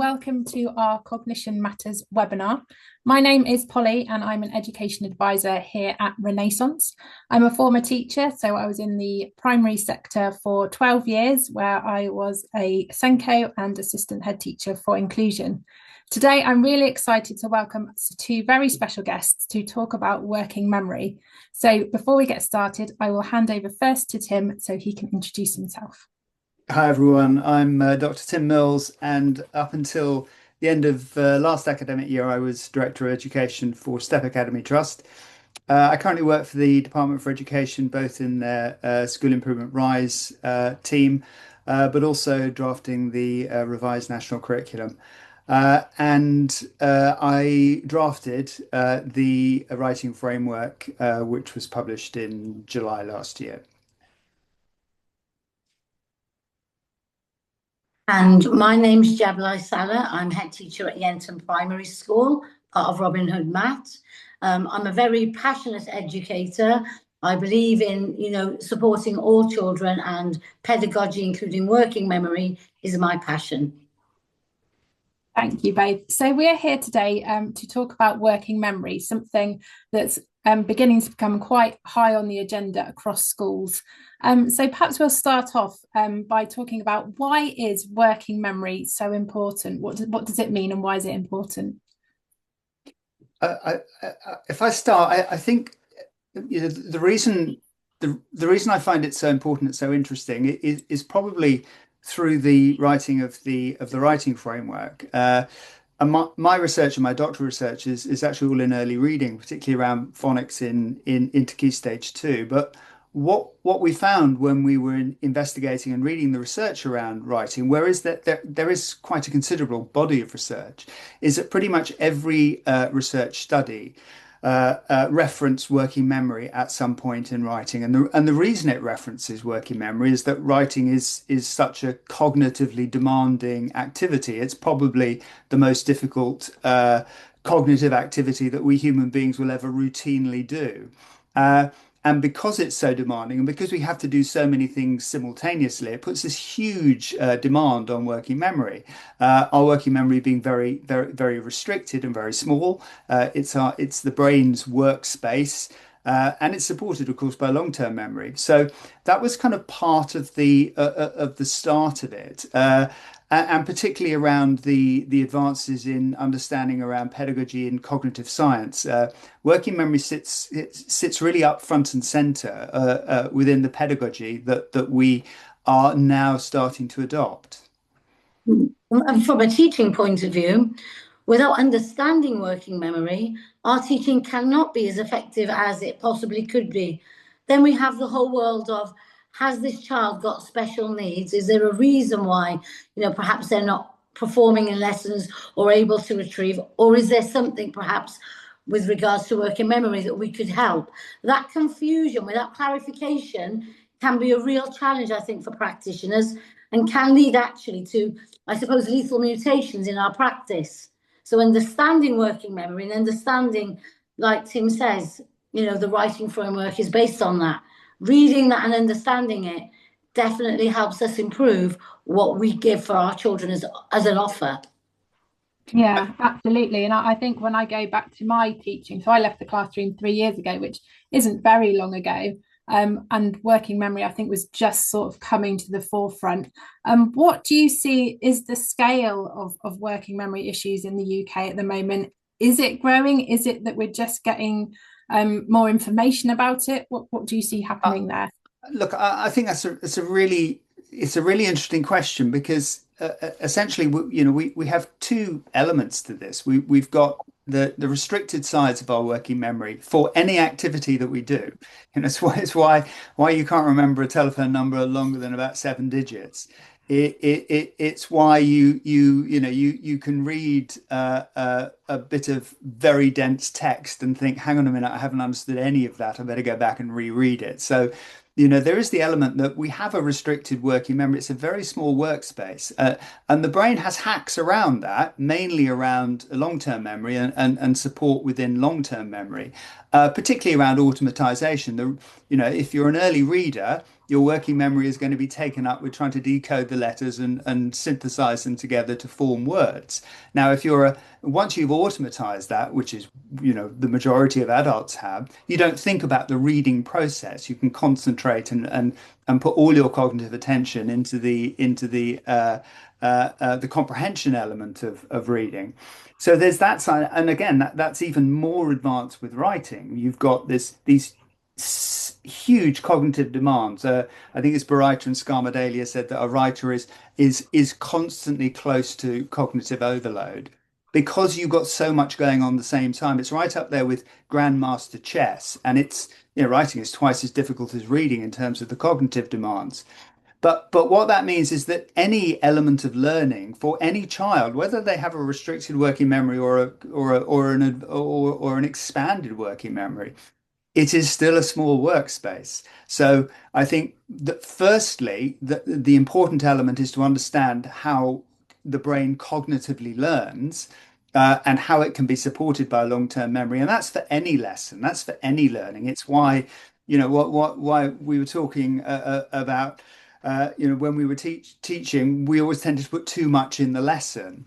welcome to our Cognition Matters webinar. My name is Polly and I'm an education advisor here at Renaissance. I'm a former teacher, so I was in the primary sector for 12 years where I was a Senko and assistant head teacher for inclusion. Today, I'm really excited to welcome two very special guests to talk about working memory. So before we get started, I will hand over first to Tim so he can introduce himself. Hi everyone, I'm Dr. Tim Mills, and up until the end of last academic year, I was Director of Education for Step Academy Trust. I currently work for the Department for Education, both in their School Improvement Rise team, but also drafting the revised national curriculum. I drafted the writing framework, which was published in July last year. And my name's Jablai Saleh. I'm head teacher at Yenton Primary School, part of Robin Hood Matt. I'm a very passionate educator. I believe in, supporting all children, and pedagogy, including working memory, is my passion. Thank you both. So we're here today to talk about working memory, something that's beginning to become quite high on the agenda across schools. So perhaps we'll start off by talking about why is working memory so important? What does it mean and why is it important? If I start, I think the reason I find it so important and so interesting is probably through the writing of the writing framework. And my research and my doctoral research is actually all in early reading, particularly around phonics into Key Stage 2. But what we found when we were investigating and reading the research around writing, whereas there is quite a considerable body of research, is that pretty much every research study reference working memory at some point in writing, and the reason it references working memory is that writing is such a cognitively demanding activity. It's probably the most difficult cognitive activity that we human beings will ever routinely do. And because it's so demanding, and because we have to do so many things simultaneously, it puts this huge demand on working memory. Our working memory being very, very, very restricted and very small. It's the brain's workspace, and it's supported, of course, by long-term memory. So that was kind of part of the start of it. And particularly around the advances in understanding around pedagogy and cognitive science. Working memory sits really up front and center within the pedagogy that we are now starting to adopt. And from a teaching point of view, without understanding working memory, our teaching cannot be as effective as it possibly could be. Then we have the whole world of, has this child got special needs? Is there a reason why, perhaps they're not performing in lessons or able to retrieve? Or is there something perhaps with regards to working memory that we could help? That confusion without clarification can be a real challenge, I think, for practitioners, and can lead actually to, I suppose, lethal mutations in our practice. So understanding working memory and understanding, like Tim says, the writing framework is based on that. Reading that and understanding it definitely helps us improve what we give for our children as an offer. Yeah, absolutely. And I think when I go back to my teaching, so I left the classroom 3 years ago, which isn't very long ago, and working memory, I think, was just sort of coming to the forefront. What do you see is the scale of working memory issues in the UK at the moment? Is it growing? Is it that we're just getting more information about it? What do you see happening there? Look, I think it's a really interesting question, because essentially, we have two elements to this. We've got the restricted sides of our working memory for any activity that we do. It's why you can't remember a telephone number longer than about 7 digits. It's why you can read a bit of very dense text and think, hang on a minute, I haven't understood any of that. I better go back and reread it. So, there is the element that we have a restricted working memory. It's a very small workspace, and the brain has hacks around that, mainly around long-term memory and support within long-term memory, particularly around automatization. If you're an early reader, your working memory is going to be taken up with trying to decode the letters and synthesize them together to form words. Now, if once you've automatized that, which is, the majority of adults have, you don't think about the reading process. You can concentrate and put all your cognitive attention into the comprehension element of reading. So there's that side, and again, that's even more advanced with writing. You've got these huge cognitive demands. I think it's Bariter and Scarmadelia said that a writer is constantly close to cognitive overload because you've got so much going on at the same time. It's right up there with grandmaster chess, and writing is twice as difficult as reading in terms of the cognitive demands. But what that means is that any element of learning for any child, whether they have a restricted working memory or an expanded working memory, it is still a small workspace. So I think that firstly, the important element is to understand how the brain cognitively learns. And how it can be supported by long-term memory, and that's for any lesson. That's for any learning. It's why, why we were talking about. When we were teaching, we always tended to put too much in the lesson.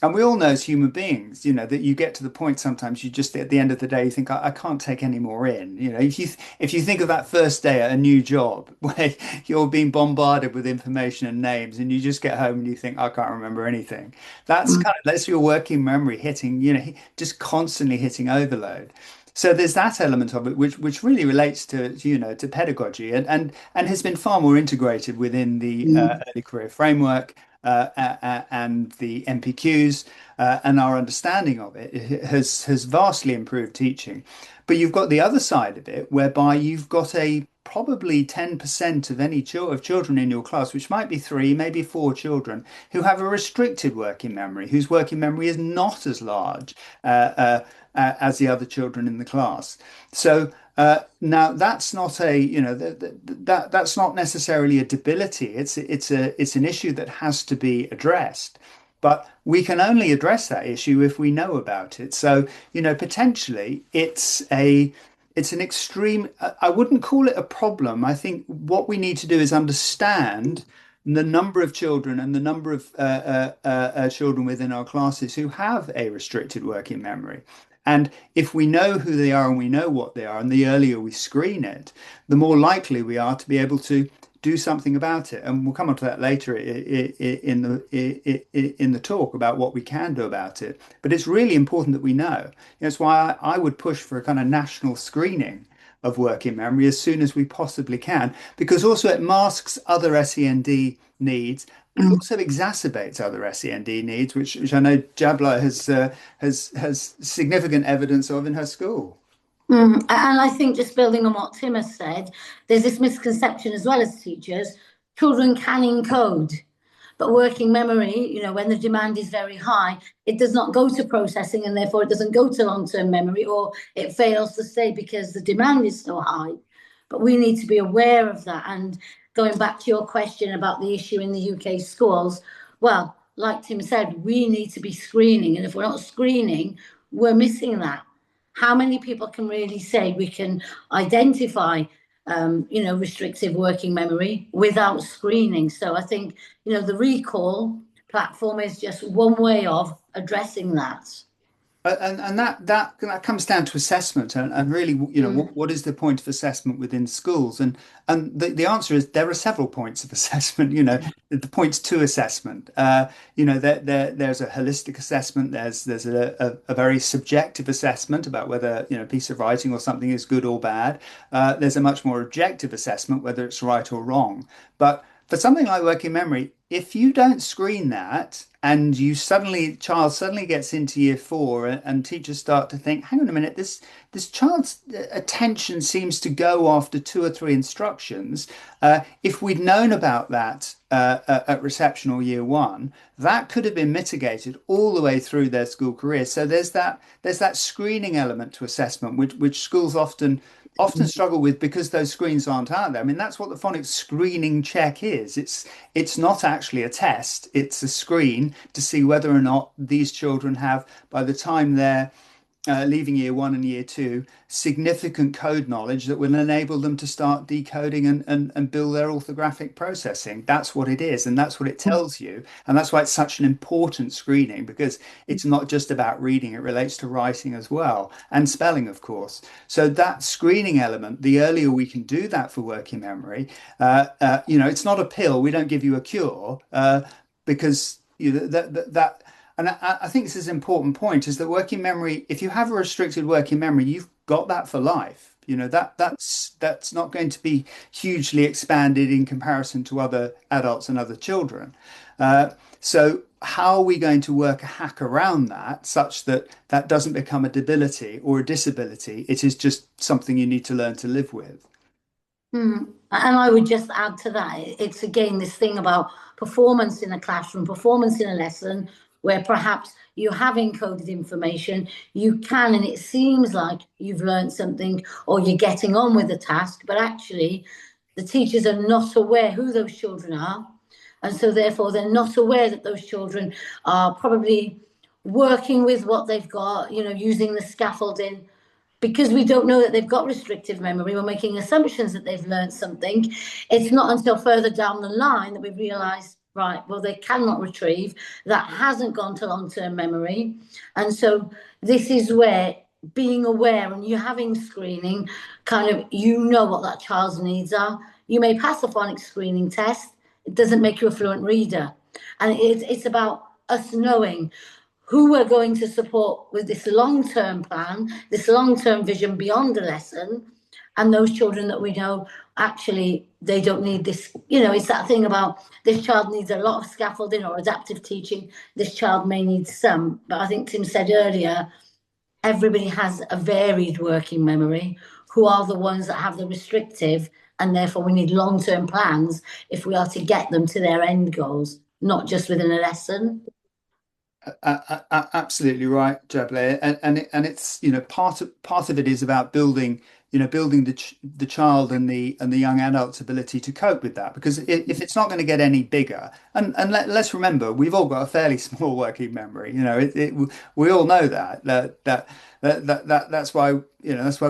And we all know as human beings, that you get to the point sometimes you just at the end of the day you think I can't take any more in. If you think of that first day at a new job where you're being bombarded with information and names, and you just get home and you think I can't remember anything. That's your working memory hitting, just constantly hitting overload. So there's that element of it, which really relates to pedagogy and has been far more integrated within the early career framework and the MPQs, and our understanding of it has vastly improved teaching. But you've got the other side of it, whereby you've got probably 10% of any children in your class, which might be 3, maybe 4 children, who have a restricted working memory, whose working memory is not as large as the other children in the class. So now that's not that's not necessarily a debility. It's an issue that has to be addressed. But we can only address that issue if we know about it. So, potentially it's an extreme, I wouldn't call it a problem. I think what we need to do is understand the number of children and the number of children within our classes who have a restricted working memory. And if we know who they are and we know what they are, and the earlier we screen it, the more likely we are to be able to do something about it. And we'll come on to that later in the talk about what we can do about it. But it's really important that we know. That's why I would push for a kind of national screening of working memory as soon as we possibly can, because also it masks other SEND needs. It also exacerbates other SEND needs, which I know Jablai has significant evidence of in her school. And I think, just building on what Tim has said, there's this misconception as well as teachers, children can encode, but working memory, when the demand is very high, it does not go to processing, and therefore it doesn't go to long-term memory, or it fails to stay because the demand is so high. But we need to be aware of that. And going back to your question about the issue in the UK schools, well, like Tim said, we need to be screening. And if we're not screening, we're missing that. How many people can really say we can identify, restrictive working memory without screening? So I think, the recall platform is just one way of addressing that. And that comes down to assessment and really, what is the point of assessment within schools? And the answer is there are several points of assessment. The points to assessment. There's a holistic assessment. There's a very subjective assessment about whether a piece of writing or something is good or bad. There's a much more objective assessment, whether it's right or wrong. But for something like working memory, if you don't screen that and child suddenly gets into year 4 and teachers start to think, hang on a minute, this child's attention seems to go after 2 or 3 instructions. If we'd known about that at reception or year 1, that could have been mitigated all the way through their school career. So there's that screening element to assessment, which schools often struggle with because those screens aren't out there. I mean, that's what the phonics screening check is. It's not actually a test. It's a screen to see whether or not these children have, by the time they're leaving year one and year two, significant code knowledge that will enable them to start decoding and build their orthographic processing. That's what it is, and that's what it tells you. And that's why it's such an important screening, because it's not just about reading, it relates to writing as well, and spelling, of course. So that screening element, the earlier we can do that for working memory, it's not a pill. We don't give you a cure, because that and I think this is an important point, is that working memory, if you have a restricted working memory, you've got that for life. That's not going to be hugely expanded in comparison to other adults and other children. So how are we going to work a hack around that such that that doesn't become a debility or a disability? It is just something you need to learn to live with. And I would just add to that, it's again this thing about performance in a classroom, performance in a lesson, where perhaps you have encoded information, you can, and it seems like you've learned something or you're getting on with the task, but actually the teachers are not aware who those children are. And so therefore they're not aware that those children are probably working with what they've got, using the scaffolding. Because we don't know that they've got restrictive memory, we're making assumptions that they've learned something. It's not until further down the line that we realise, right, well, they cannot retrieve. That hasn't gone to long-term memory. And so this is where being aware and you having screening, kind of, what that child's needs are. You may pass a phonics screening test. It doesn't make you a fluent reader. And it's about us knowing who we're going to support with this long-term plan, this long-term vision beyond the lesson, and those children that we know actually they don't need this. It's that thing about this child needs a lot of scaffolding or adaptive teaching. This child may need some, but I think Tim said earlier, everybody has a varied working memory. Who are the ones that have the restrictive, and therefore we need long-term plans if we are to get them to their end goals, not just within a lesson. Absolutely right, Jablai, and it's part of it is about building the child and the young adult's ability to cope with that, because if it's not going to get any bigger, and let's remember, we've all got a fairly small working memory. We all know that's why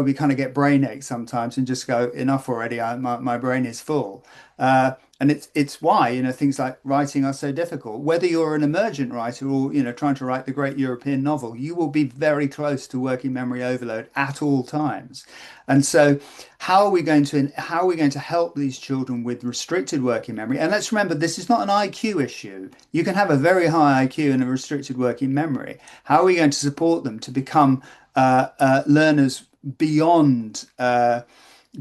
we kind of get brain aches sometimes and just go, enough already, my brain is full. And it's why things like writing are so difficult. Whether you're an emergent writer or trying to write the great European novel, you will be very close to working memory overload at all times. And so, how are we going to help these children with restricted working memory? And let's remember, this is not an IQ issue. You can have a very high IQ and a restricted working memory. How are we going to support them to become learners beyond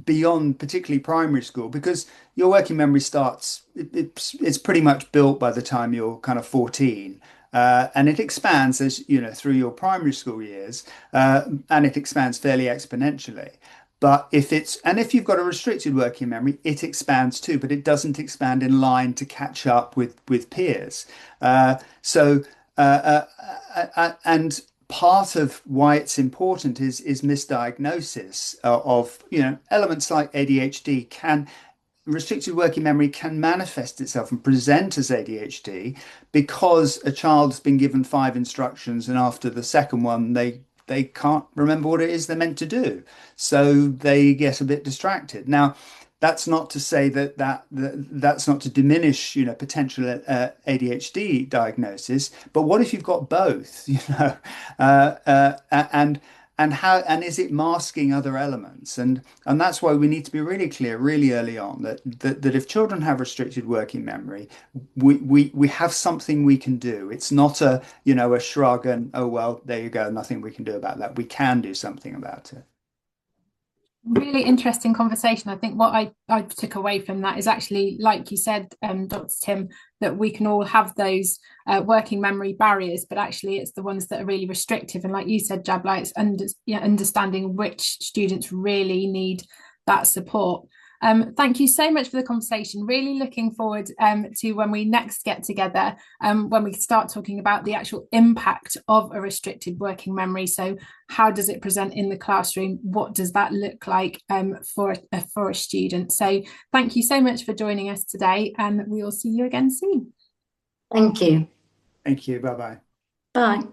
particularly primary school? Because your working memory starts, it's pretty much built by the time you're kind of 14. And it expands as through your primary school years, and it expands fairly exponentially. But if you've got a restricted working memory, it expands too, but it doesn't expand in line to catch up with peers. And part of why it's important is misdiagnosis of elements like ADHD. Restricted working memory can manifest itself and present as ADHD because a child's been given 5 instructions and after the second one they can't remember what it is they're meant to do, so they get a bit distracted. Now, that's not to say that's not to diminish potential ADHD diagnosis, but what if you've got both? And is it masking other elements? And that's why we need to be really clear really early on that if children have restricted working memory, we have something we can do. It's not a shrug and, oh well, there you go, nothing we can do about that. We can do something about it. Really interesting conversation. I think what I took away from that is actually, like you said, Dr. Tim, that we can all have those working memory barriers, but actually it's the ones that are really restrictive. And like you said, Jablai, it's understanding which students really need that support. Thank you so much for the conversation. Really looking forward to when we next get together, when we start talking about the actual impact of a restricted working memory. So how does it present in the classroom? What does that look like for a student? So thank you so much for joining us today, and we will see you again soon. Thank you. Thank you. Bye-bye. Bye.